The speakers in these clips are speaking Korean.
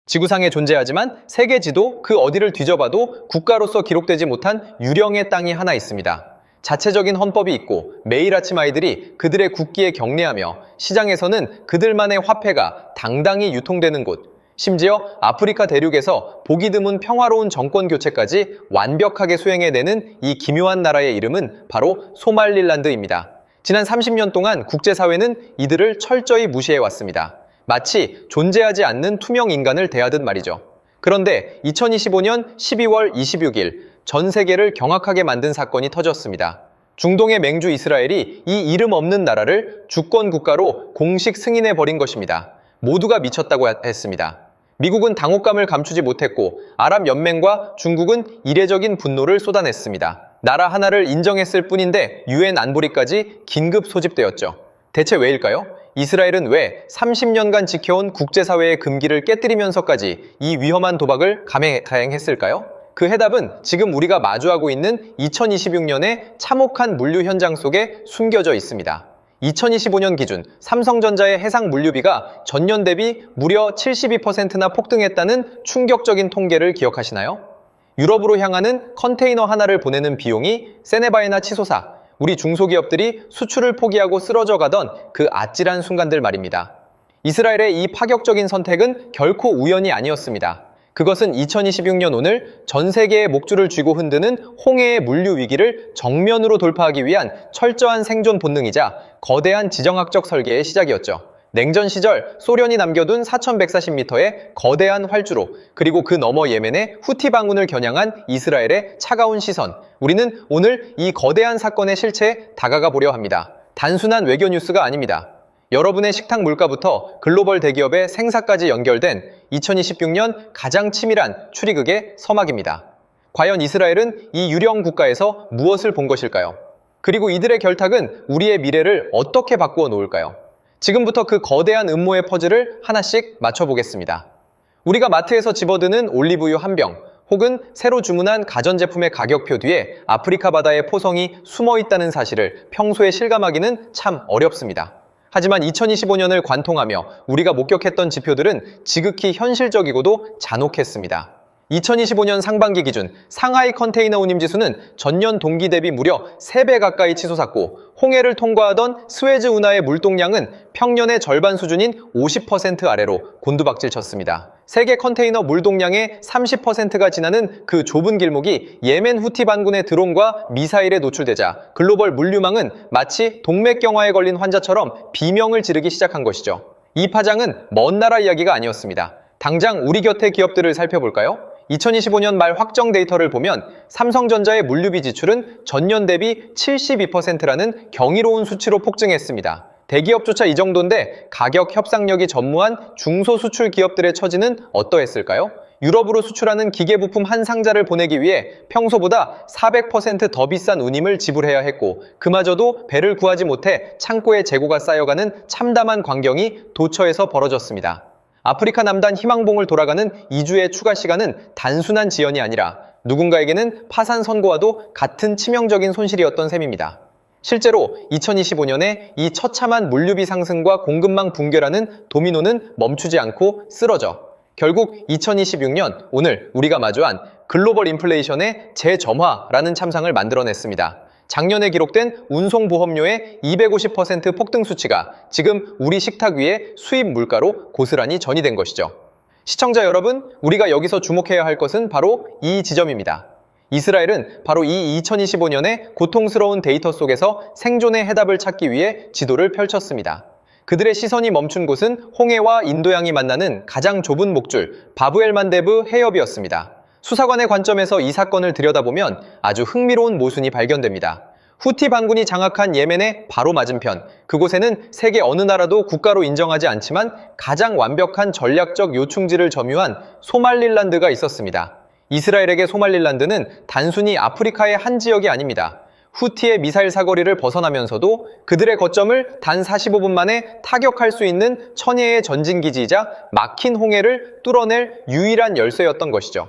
지구상에 존재하지만 세계 지도 그 어디를 뒤져봐도 국가로서 기록되지 못한 유령의 땅이 하나 있습니다. 자체적인 헌법이 있고 매일 아침 아이들이 그들의 국기에 경례하며 시장에서는 그들만의 화폐가 당당히 유통되는 곳, 심지어 아프리카 대륙에서 보기 드문 평화로운 정권 교체까지 완벽하게 수행해내는 이 기묘한 나라의 이름은 바로 소말릴란드입니다. 지난 30년 동안 국제사회는 이들을 철저히 무시해왔습니다. 마치 존재하지 않는 투명 인간을 대하듯 말이죠. 그런데 2025년 12월 26일 전 세계를 경악하게 만든 사건이 터졌습니다. 중동의 맹주 이스라엘이 이 이름 없는 나라를 주권 국가로 공식 승인해버린 것입니다. 모두가 미쳤다고 했습니다. 미국은 당혹감을 감추지 못했고 아랍연맹과 중국은 이례적인 분노를 쏟아냈습니다. 나라 하나를 인정했을 뿐인데 유엔 안보리까지 긴급 소집되었죠. 대체 왜일까요? 이스라엘은 왜 30년간 지켜온 국제사회의 금기를 깨뜨리면서까지 이 위험한 도박을 감행했을까요? 그 해답은 지금 우리가 마주하고 있는 2026년의 참혹한 물류 현장 속에 숨겨져 있습니다. 2025년 기준 삼성전자의 해상 물류비가 전년 대비 무려 72%나 폭등했다는 충격적인 통계를 기억하시나요? 유럽으로 향하는 컨테이너 하나를 보내는 비용이 세네바이나 치소사, 우리 중소기업들이 수출을 포기하고 쓰러져 가던 그 아찔한 순간들 말입니다. 이스라엘의 이 파격적인 선택은 결코 우연이 아니었습니다. 그것은 2026년 오늘 전 세계의 목줄을 쥐고 흔드는 홍해의 물류 위기를 정면으로 돌파하기 위한 철저한 생존 본능이자 거대한 지정학적 설계의 시작이었죠. 냉전 시절 소련이 남겨둔 4,140m의 거대한 활주로, 그리고 그 너머 예멘의 후티 반군을 겨냥한 이스라엘의 차가운 시선. 우리는 오늘 이 거대한 사건의 실체에 다가가 보려 합니다. 단순한 외교 뉴스가 아닙니다. 여러분의 식탁 물가부터 글로벌 대기업의 생사까지 연결된 2026년 가장 치밀한 추리극의 서막입니다. 과연 이스라엘은 이 유령 국가에서 무엇을 본 것일까요? 그리고 이들의 결탁은 우리의 미래를 어떻게 바꾸어 놓을까요? 지금부터 그 거대한 음모의 퍼즐을 하나씩 맞춰보겠습니다. 우리가 마트에서 집어드는 올리브유 한 병, 혹은 새로 주문한 가전제품의 가격표 뒤에 아프리카 바다의 포성이 숨어 있다는 사실을 평소에 실감하기는 참 어렵습니다. 하지만 2025년을 관통하며 우리가 목격했던 지표들은 지극히 현실적이고도 잔혹했습니다. 2025년 상반기 기준 상하이 컨테이너 운임 지수는 전년 동기 대비 무려 3배 가까이 치솟았고, 홍해를 통과하던 스웨즈 운하의 물동량은 평년의 절반 수준인 50% 아래로 곤두박질 쳤습니다. 세계 컨테이너 물동량의 30%가 지나는 그 좁은 길목이 예멘 후티 반군의 드론과 미사일에 노출되자 글로벌 물류망은 마치 동맥경화에 걸린 환자처럼 비명을 지르기 시작한 것이죠. 이 파장은 먼 나라 이야기가 아니었습니다. 당장 우리 곁의 기업들을 살펴볼까요? 2025년 말 확정 데이터를 보면 삼성전자의 물류비 지출은 전년 대비 72%라는 경이로운 수치로 폭증했습니다. 대기업조차 이 정도인데 가격 협상력이 전무한 중소수출 기업들의 처지는 어떠했을까요? 유럽으로 수출하는 기계부품 한 상자를 보내기 위해 평소보다 400% 더 비싼 운임을 지불해야 했고, 그마저도 배를 구하지 못해 창고에 재고가 쌓여가는 참담한 광경이 도처에서 벌어졌습니다. 아프리카 남단 희망봉을 돌아가는 2주의 추가 시간은 단순한 지연이 아니라 누군가에게는 파산 선고와도 같은 치명적인 손실이었던 셈입니다. 실제로 2025년에 이 처참한 물류비 상승과 공급망 붕괴라는 도미노는 멈추지 않고 쓰러져 결국 2026년 오늘 우리가 마주한 글로벌 인플레이션의 재점화라는 참상을 만들어냈습니다. 작년에 기록된 운송보험료의 250% 폭등 수치가 지금 우리 식탁 위에 수입 물가로 고스란히 전이된 것이죠. 시청자 여러분, 우리가 여기서 주목해야 할 것은 바로 이 지점입니다. 이스라엘은 바로 이 2025년의 고통스러운 데이터 속에서 생존의 해답을 찾기 위해 지도를 펼쳤습니다. 그들의 시선이 멈춘 곳은 홍해와 인도양이 만나는 가장 좁은 목줄 바브엘만데브 해협이었습니다. 수사관의 관점에서 이 사건을 들여다보면 아주 흥미로운 모순이 발견됩니다. 후티 반군이 장악한 예멘의 바로 맞은편, 그곳에는 세계 어느 나라도 국가로 인정하지 않지만 가장 완벽한 전략적 요충지를 점유한 소말릴란드가 있었습니다. 이스라엘에게 소말릴란드는 단순히 아프리카의 한 지역이 아닙니다. 후티의 미사일 사거리를 벗어나면서도 그들의 거점을 단 45분 만에 타격할 수 있는 천혜의 전진기지이자 막힌 홍해를 뚫어낼 유일한 열쇠였던 것이죠.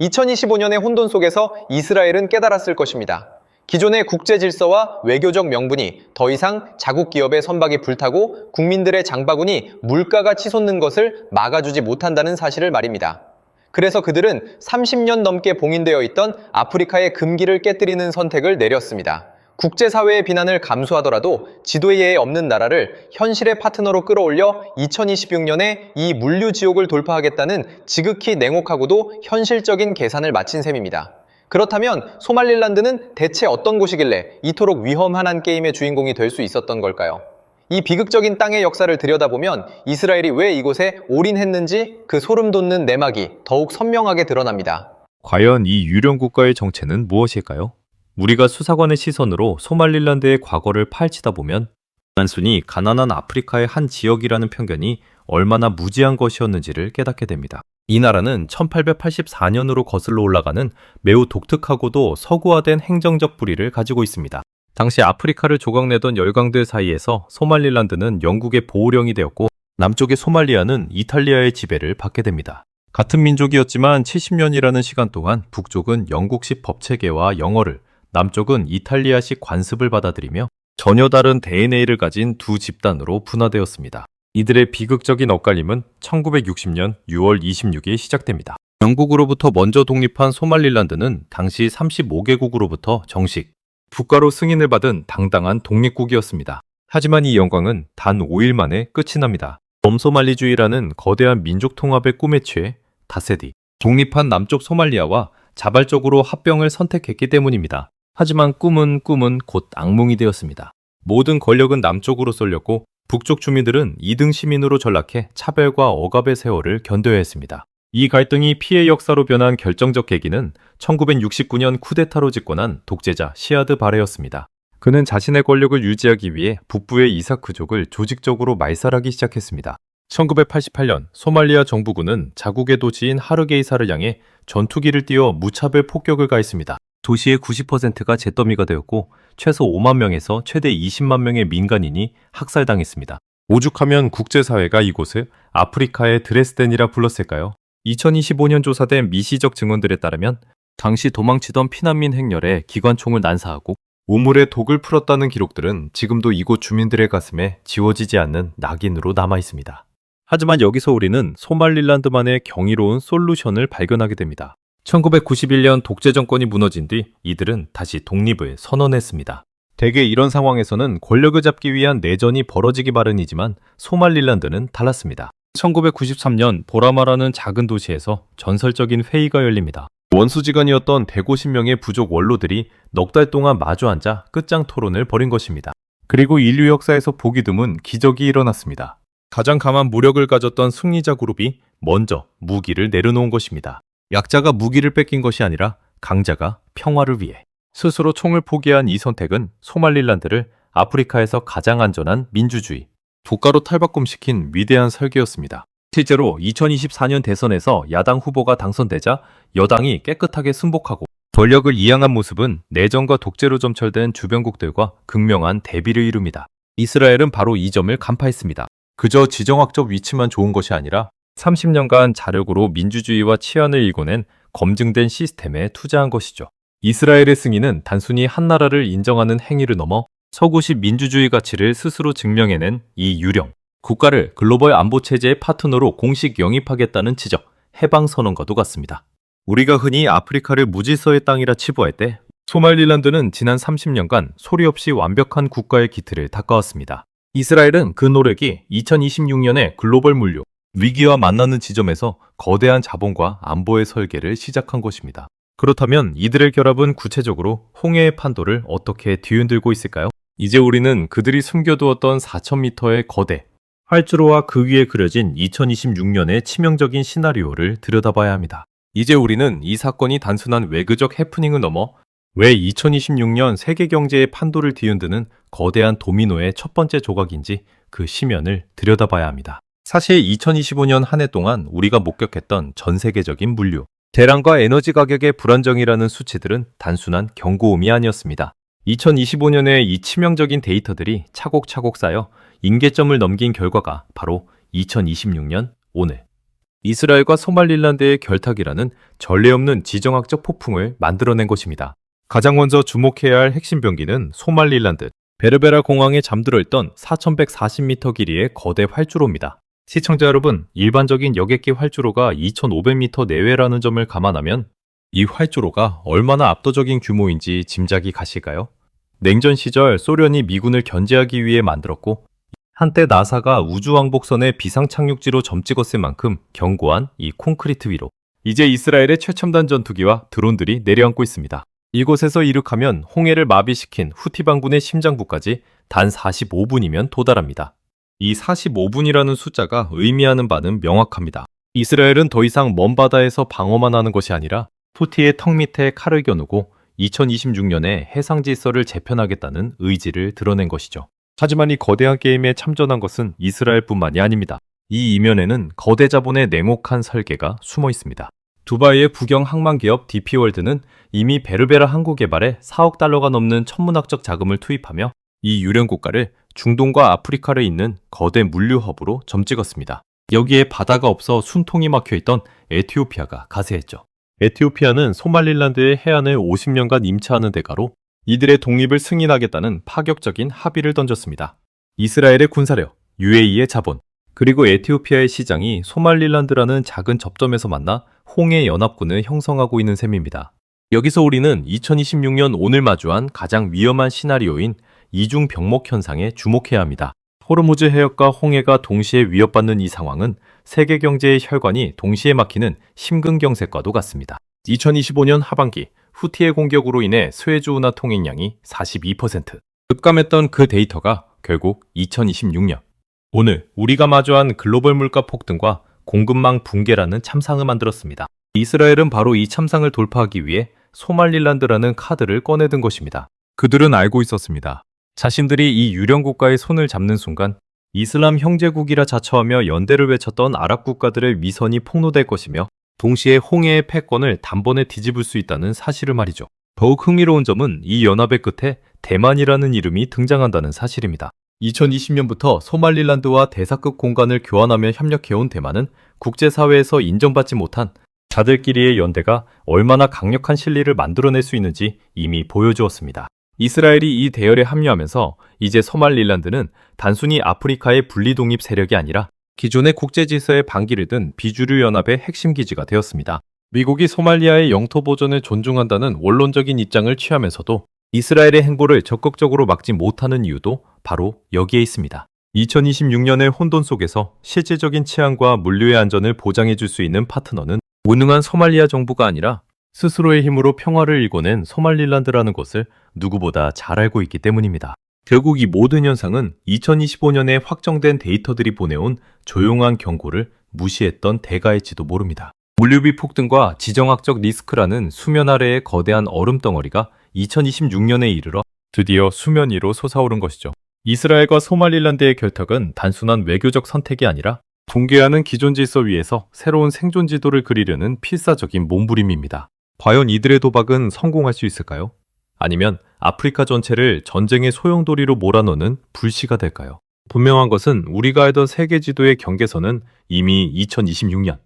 2025년의 혼돈 속에서 이스라엘은 깨달았을 것입니다. 기존의 국제 질서와 외교적 명분이 더 이상 자국 기업의 선박이 불타고 국민들의 장바구니 물가가 치솟는 것을 막아주지 못한다는 사실을 말입니다. 그래서 그들은 30년 넘게 봉인되어 있던 아프리카의 금기를 깨뜨리는 선택을 내렸습니다. 국제사회의 비난을 감수하더라도 지도에 없는 나라를 현실의 파트너로 끌어올려 2026년에 이 물류 지옥을 돌파하겠다는 지극히 냉혹하고도 현실적인 계산을 마친 셈입니다. 그렇다면 소말릴란드는 대체 어떤 곳이길래 이토록 위험한 한 게임의 주인공이 될 수 있었던 걸까요? 이 비극적인 땅의 역사를 들여다보면 이스라엘이 왜 이곳에 올인했는지 그 소름 돋는 내막이 더욱 선명하게 드러납니다. 과연 이 유령 국가의 정체는 무엇일까요? 우리가 수사관의 시선으로 소말릴란드의 과거를 파헤치다 보면 단순히 가난한 아프리카의 한 지역이라는 편견이 얼마나 무지한 것이었는지를 깨닫게 됩니다. 이 나라는 1884년으로 거슬러 올라가는 매우 독특하고도 서구화된 행정적 뿌리를 가지고 있습니다. 당시 아프리카를 조각내던 열강들 사이에서 소말릴란드는 영국의 보호령이 되었고 남쪽의 소말리아는 이탈리아의 지배를 받게 됩니다. 같은 민족이었지만 70년이라는 시간 동안 북쪽은 영국식 법체계와 영어를, 남쪽은 이탈리아식 관습을 받아들이며 전혀 다른 DNA를 가진 두 집단으로 분화되었습니다. 이들의 비극적인 엇갈림은 1960년 6월 26일 시작됩니다. 영국으로부터 먼저 독립한 소말릴란드는 당시 35개국으로부터 정식 국가로 승인을 받은 당당한 독립국이었습니다. 하지만 이 영광은 단 5일 만에 끝이 납니다. 범소말리주의라는 거대한 민족 통합의 꿈에 취해 다세디, 독립한 남쪽 소말리아와 자발적으로 합병을 선택했기 때문입니다. 하지만 꿈은 곧 악몽이 되었습니다. 모든 권력은 남쪽으로 쏠렸고 북쪽 주민들은 2등 시민으로 전락해 차별과 억압의 세월을 견뎌야 했습니다. 이 갈등이 피해 역사로 변한 결정적 계기는 1969년 쿠데타로 집권한 독재자 시아드 바레였습니다. 그는 자신의 권력을 유지하기 위해 북부의 이사크족을 조직적으로 말살하기 시작했습니다. 1988년 소말리아 정부군은 자국의 도시인 하르게이사를 향해 전투기를 띄워 무차별 폭격을 가했습니다. 도시의 90%가 잿더미가 되었고 최소 5만 명에서 최대 20만 명의 민간인이 학살당했습니다. 오죽하면 국제사회가 이곳을 아프리카의 드레스덴이라 불렀을까요? 2025년 조사된 미시적 증언들에 따르면 당시 도망치던 피난민 행렬에 기관총을 난사하고 우물에 독을 풀었다는 기록들은 지금도 이곳 주민들의 가슴에 지워지지 않는 낙인으로 남아 있습니다. 하지만 여기서 우리는 소말릴란드만의 경이로운 솔루션을 발견하게 됩니다. 1991년 독재 정권이 무너진 뒤 이들은 다시 독립을 선언했습니다. 대개 이런 상황에서는 권력을 잡기 위한 내전이 벌어지기 마련이지만 소말릴란드는 달랐습니다. 1993년 보라마라는 작은 도시에서 전설적인 회의가 열립니다. 원수지간이었던 150명의 부족 원로들이 넉 달 동안 마주 앉아 끝장 토론을 벌인 것입니다. 그리고 인류 역사에서 보기 드문 기적이 일어났습니다. 가장 강한 무력을 가졌던 승리자 그룹이 먼저 무기를 내려놓은 것입니다. 약자가 무기를 뺏긴 것이 아니라 강자가 평화를 위해 스스로 총을 포기한 이 선택은 소말릴란드를 아프리카에서 가장 안전한 민주주의, 국가로 탈바꿈시킨 위대한 설계였습니다. 실제로 2024년 대선에서 야당 후보가 당선되자 여당이 깨끗하게 승복하고 권력을 이양한 모습은 내전과 독재로 점철된 주변국들과 극명한 대비를 이룹니다. 이스라엘은 바로 이 점을 간파했습니다. 그저 지정학적 위치만 좋은 것이 아니라 30년간 자력으로 민주주의와 치안을 일궈낸 검증된 시스템에 투자한 것이죠. 이스라엘의 승인은 단순히 한 나라를 인정하는 행위를 넘어 서구식 민주주의 가치를 스스로 증명해낸 이 유령, 국가를 글로벌 안보체제의 파트너로 공식 영입하겠다는 지적, 해방선언과도 같습니다. 우리가 흔히 아프리카를 무질서의 땅이라 치부할 때 소말릴란드는 지난 30년간 소리 없이 완벽한 국가의 기틀을 닦아왔습니다. 이스라엘은 그 노력이 2026년에 글로벌 물류, 위기와 만나는 지점에서 거대한 자본과 안보의 설계를 시작한 것입니다. 그렇다면 이들의 결합은 구체적으로 홍해의 판도를 어떻게 뒤흔들고 있을까요? 이제 우리는 그들이 숨겨두었던 4,000m의 거대, 활주로와 그 위에 그려진 2026년의 치명적인 시나리오를 들여다봐야 합니다. 이제 우리는 이 사건이 단순한 외교적 해프닝을 넘어 왜 2026년 세계 경제의 판도를 뒤흔드는 거대한 도미노의 첫 번째 조각인지 그 심연을 들여다봐야 합니다. 사실 2025년 한 해 동안 우리가 목격했던 전 세계적인 물류, 대량과 에너지 가격의 불안정이라는 수치들은 단순한 경고음이 아니었습니다. 2025년에 이 치명적인 데이터들이 차곡차곡 쌓여 임계점을 넘긴 결과가 바로 2026년 오늘 이스라엘과 소말릴란드의 결탁이라는 전례 없는 지정학적 폭풍을 만들어낸 것입니다. 가장 먼저 주목해야 할 핵심 병기는 소말릴란드 베르베라 공항에 잠들어 있던 4140m 길이의 거대 활주로입니다. 시청자 여러분, 일반적인 여객기 활주로가 2500m 내외라는 점을 감안하면 이 활주로가 얼마나 압도적인 규모인지 짐작이 가실까요? 냉전 시절 소련이 미군을 견제하기 위해 만들었고 한때 나사가 우주왕복선의 비상착륙지로 점찍었을 만큼 견고한 이 콘크리트 위로 이제 이스라엘의 최첨단 전투기와 드론들이 내려앉고 있습니다. 이곳에서 이륙하면 홍해를 마비시킨 후티 반군의 심장부까지 단 45분이면 도달합니다. 이 45분이라는 숫자가 의미하는 바는 명확합니다. 이스라엘은 더 이상 먼 바다에서 방어만 하는 것이 아니라 후티의 턱 밑에 칼을 겨누고 2026년에 해상 질서를 재편하겠다는 의지를 드러낸 것이죠. 하지만 이 거대한 게임에 참전한 것은 이스라엘뿐만이 아닙니다. 이 이면에는 거대 자본의 냉혹한 설계가 숨어 있습니다. 두바이의 국영 항만기업 DP월드는 이미 베르베라 항구 개발에 4억 달러가 넘는 천문학적 자금을 투입하며 이 유령 국가를 중동과 아프리카를 잇는 거대 물류 허브로 점찍었습니다. 여기에 바다가 없어 순통이 막혀있던 에티오피아가 가세했죠. 에티오피아는 소말릴란드의 해안을 50년간 임차하는 대가로 이들의 독립을 승인하겠다는 파격적인 합의를 던졌습니다. 이스라엘의 군사력, UAE의 자본, 그리고 에티오피아의 시장이 소말릴란드라는 작은 접점에서 만나 홍해 연합군을 형성하고 있는 셈입니다. 여기서 우리는 2026년 오늘 마주한 가장 위험한 시나리오인 이중 병목 현상에 주목해야 합니다. 호르무즈 해역과 홍해가 동시에 위협받는 이 상황은 세계 경제의 혈관이 동시에 막히는 심근경색과도 같습니다. 2025년 하반기 후티의 공격으로 인해 스웨즈 운하 통행량이 42% 급감했던 그 데이터가 결국 2026년 오늘 우리가 마주한 글로벌 물가 폭등과 공급망 붕괴라는 참상을 만들었습니다. 이스라엘은 바로 이 참상을 돌파하기 위해 소말릴란드라는 카드를 꺼내든 것입니다. 그들은 알고 있었습니다. 자신들이 이 유령 국가의 손을 잡는 순간 이슬람 형제국이라 자처하며 연대를 외쳤던 아랍 국가들의 위선이 폭로될 것이며 동시에 홍해의 패권을 단번에 뒤집을 수 있다는 사실을 말이죠. 더욱 흥미로운 점은 이 연합의 끝에 대만이라는 이름이 등장한다는 사실입니다. 2020년부터 소말릴란드와 대사급 공간을 교환하며 협력해온 대만은 국제사회에서 인정받지 못한 자들끼리의 연대가 얼마나 강력한 실리를 만들어낼 수 있는지 이미 보여주었습니다. 이스라엘이 이 대열에 합류하면서 이제 소말릴란드는 단순히 아프리카의 분리독립 세력이 아니라 기존의 국제질서의 반기를 든 비주류 연합의 핵심 기지가 되었습니다. 미국이 소말리아의 영토 보존을 존중한다는 원론적인 입장을 취하면서도 이스라엘의 행보를 적극적으로 막지 못하는 이유도 바로 여기에 있습니다. 2026년의 혼돈 속에서 실질적인 치안과 물류의 안전을 보장해 줄 수 있는 파트너는 무능한 소말리아 정부가 아니라 스스로의 힘으로 평화를 일궈낸 소말릴란드라는 것을 누구보다 잘 알고 있기 때문입니다. 결국 이 모든 현상은 2025년에 확정된 데이터들이 보내온 조용한 경고를 무시했던 대가일지도 모릅니다. 물류비 폭등과 지정학적 리스크라는 수면 아래의 거대한 얼음덩어리가 2026년에 이르러 드디어 수면 위로 솟아오른 것이죠. 이스라엘과 소말릴란드의 결탁은 단순한 외교적 선택이 아니라 붕괴하는 기존 질서 위에서 새로운 생존 지도를 그리려는 필사적인 몸부림입니다. 과연 이들의 도박은 성공할 수 있을까요? 아니면 아프리카 전체를 전쟁의 소용돌이로 몰아넣는 불씨가 될까요? 분명한 것은 우리가 알던 세계 지도의 경계선은 이미 2026년,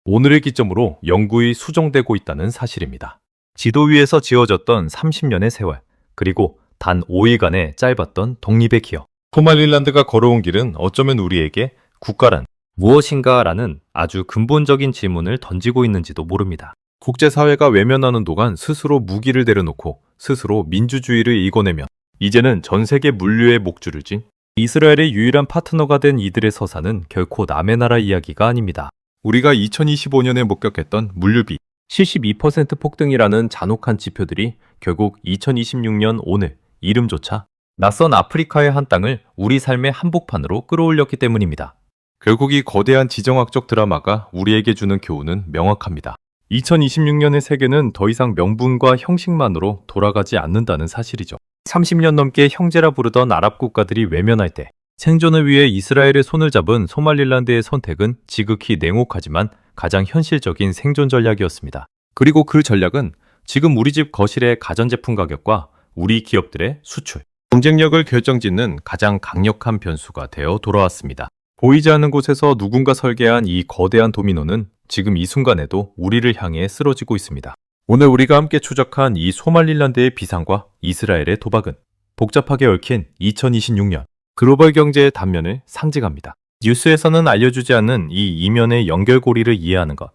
오늘을 기점으로 영구히 수정되고 있다는 사실입니다. 지도 위에서 지어졌던 30년의 세월, 그리고 단 5일간의 짧았던 독립의 기억. 소말릴란드가 걸어온 길은 어쩌면 우리에게 국가란 무엇인가라는 아주 근본적인 질문을 던지고 있는지도 모릅니다. 국제사회가 외면하는 동안 스스로 무기를 내려놓고 스스로 민주주의를 일궈내며 이제는 전 세계 물류의 목줄을 쥔 이스라엘의 유일한 파트너가 된 이들의 서사는 결코 남의 나라 이야기가 아닙니다. 우리가 2025년에 목격했던 물류비 72% 폭등이라는 잔혹한 지표들이 결국 2026년 오늘 이름조차 낯선 아프리카의 한 땅을 우리 삶의 한복판으로 끌어올렸기 때문입니다. 결국 이 거대한 지정학적 드라마가 우리에게 주는 교훈은 명확합니다. 2026년의 세계는 더 이상 명분과 형식만으로 돌아가지 않는다는 사실이죠. 30년 넘게 형제라 부르던 아랍 국가들이 외면할 때 생존을 위해 이스라엘의 손을 잡은 소말릴란드의 선택은 지극히 냉혹하지만 가장 현실적인 생존 전략이었습니다. 그리고 그 전략은 지금 우리 집 거실의 가전제품 가격과 우리 기업들의 수출, 경쟁력을 결정짓는 가장 강력한 변수가 되어 돌아왔습니다. 보이지 않는 곳에서 누군가 설계한 이 거대한 도미노는 지금 이 순간에도 우리를 향해 쓰러지고 있습니다. 오늘 우리가 함께 추적한 이 소말릴랜드의 비상과 이스라엘의 도박은 복잡하게 얽힌 2026년 글로벌 경제의 단면을 상징합니다. 뉴스에서는 알려주지 않는 이 이면의 연결고리를 이해하는 것.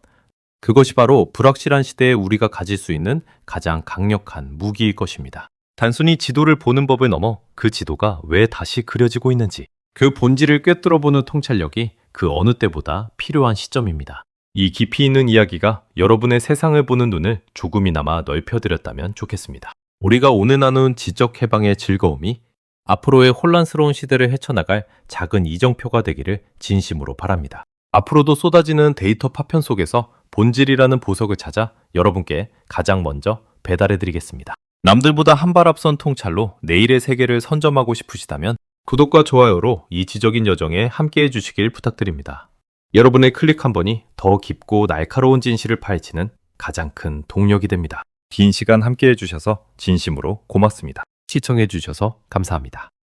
그것이 바로 불확실한 시대에 우리가 가질 수 있는 가장 강력한 무기일 것입니다. 단순히 지도를 보는 법을 넘어 그 지도가 왜 다시 그려지고 있는지, 그 본질을 꿰뚫어보는 통찰력이 그 어느 때보다 필요한 시점입니다. 이 깊이 있는 이야기가 여러분의 세상을 보는 눈을 조금이나마 넓혀드렸다면 좋겠습니다. 우리가 오늘 나눈 지적 해방의 즐거움이 앞으로의 혼란스러운 시대를 헤쳐나갈 작은 이정표가 되기를 진심으로 바랍니다. 앞으로도 쏟아지는 데이터 파편 속에서 본질이라는 보석을 찾아 여러분께 가장 먼저 배달해드리겠습니다. 남들보다 한 발 앞선 통찰로 내일의 세계를 선점하고 싶으시다면 구독과 좋아요로 이 지적인 여정에 함께해 주시길 부탁드립니다. 여러분의 클릭 한 번이 더 깊고 날카로운 진실을 파헤치는 가장 큰 동력이 됩니다. 긴 시간 함께해 주셔서 진심으로 고맙습니다. 시청해 주셔서 감사합니다.